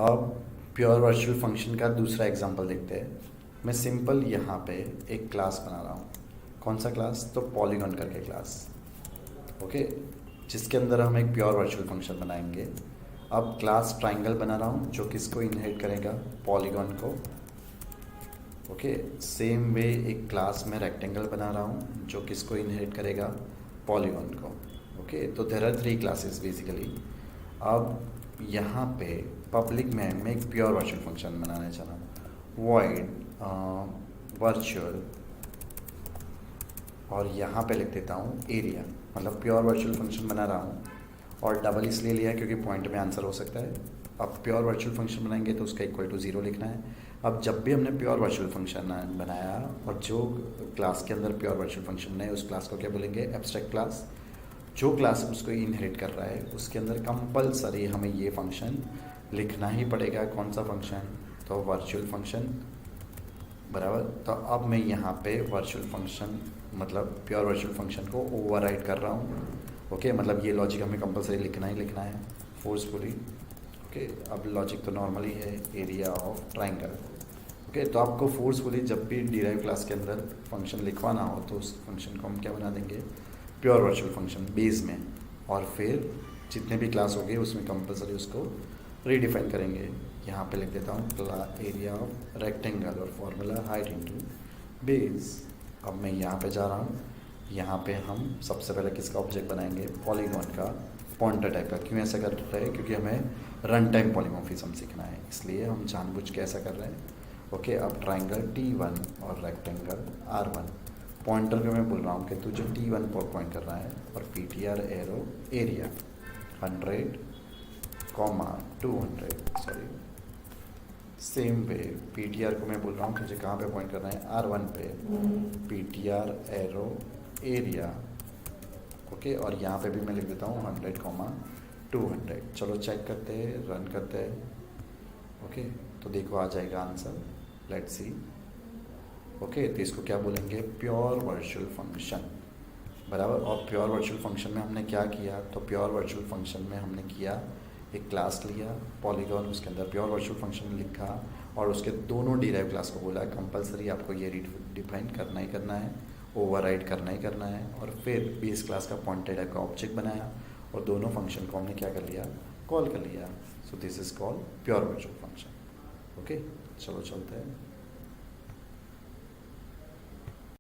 अब pure virtual function का दूसरा एग्जांपल देखते हैं। मैं सिंपल यहाँ पे एक क्लास बना रहा हूँ। कौन सा क्लास? तो पॉलीगॉन करके क्लास, ओके, जिसके अंदर हम एक प्योर वर्चुअल फंक्शन बनाएंगे। अब क्लास ट्राइंगल बना रहा हूँ जो किसको इनहेरिट करेगा? पॉलीगॉन को, ओके। सेम वे एक क्लास में रेक्टेंगल बना रहा हूँ जो किसको इनहेरिट करेगा? पॉलीगॉन को, ओके। तो देयर आर 3 क्लासेस बेसिकली। अब यहाँ पे पब्लिक में मैं एक प्योर वर्चुअल फंक्शन बनाने चला हूँ, वॉइड वर्चुअल, और यहाँ पे लिख देता हूँ एरिया। मतलब प्योर वर्चुअल फंक्शन बना रहा हूँ, और डबल इसलिए लिया क्योंकि पॉइंट में आंसर हो सकता है। अब प्योर वर्चुअल फंक्शन बनाएंगे तो उसका इक्वल टू 0 लिखना है। अब जब भी हमने प्योर वर्चुअल फंक्शन बनाया और जो क्लास के अंदर प्योर वर्चुअल फंक्शन बनाए उस क्लास को क्या बोलेंगे? Abstract class. जो क्लास उसको इनहेरिट कर रहा है उसके अंदर कंपलसरी हमें ये फंक्शन लिखना ही पड़ेगा। कौन सा फंक्शन? तो वर्चुअल फंक्शन, बराबर। तो अब मैं यहाँ पे वर्चुअल फंक्शन मतलब प्योर वर्चुअल फंक्शन को ओवरराइड कर रहा हूँ, ओके। मतलब ये लॉजिक हमें कंपलसरी लिखना ही लिखना है फोर्सफुली, ओके। अब लॉजिक तो नॉर्मली है एरिया ऑफ ट्राइंगल, ओके। तो आपको फोर्सफुली जब भी डिराइव क्लास के अंदर फंक्शन लिखवाना हो तो उस फंक्शन को हम क्या बना देंगे? प्योर वर्चुअल फंक्शन बेस में, और फिर जितने भी क्लास हो गए उसमें कंपलसरी उसको रीडिफाइन करेंगे। यहाँ पे लिख देता हूँ एरिया ऑफ रेक्टेंगल और फॉर्मूला हाइट इनटू बेस। अब मैं यहाँ पे जा रहा हूँ। यहाँ पे हम सबसे पहले किसका ऑब्जेक्ट बनाएंगे? पॉलीगॉन का, पॉइंटर टाइप का। क्यों ऐसा कर रहे हैं? क्योंकि हमें रन टाइम पॉलीमॉर्फिज्म सीखना है, इसलिए हम जानबूझ के ऐसा कर रहे हैं, ओके। अब ट्राइंगल T1 और रेक्टेंगल R1। पॉइंटर को मैं बोल रहा हूँ कि तू जो T1 पर पॉइंट कर रहा है, और PTR arrow area 100, 200, sorry. Same way PTR को मैं बोल रहा हूँ तुझे कहाँ पे पॉइंट करना है? R1 पे, PTR एरो एरिया, ओके। और यहाँ पे भी मैं लिख देता हूँ 100, 200। चलो चेक करते हैं, रन करते हैं, ओके। तो देखो आ जाएगा आंसर, लेट्स सी, ओके। तो इसको क्या बोलेंगे? प्योर वर्चुअल फंक्शन, बराबर। और प्योर वर्चुअल फंक्शन में हमने क्या किया? तो प्योर वर्चुअल फंक्शन में हमने किया, एक क्लास लिया पॉलीगॉन, उसके अंदर प्योर वर्चुअल फंक्शन लिखा, और उसके दोनों डिराइव क्लास को बोला कंपलसरी आपको ये डिफाइन करना ही करना है, ओवरराइड करना ही करना है। और फिर बेस क्लास का पॉइंटर टाइप का ऑब्जेक्ट बनाया, और दोनों फंक्शन को हमने क्या कर लिया? कॉल कर लिया। So this is called pure virtual function, okay. चलो चलते हैं।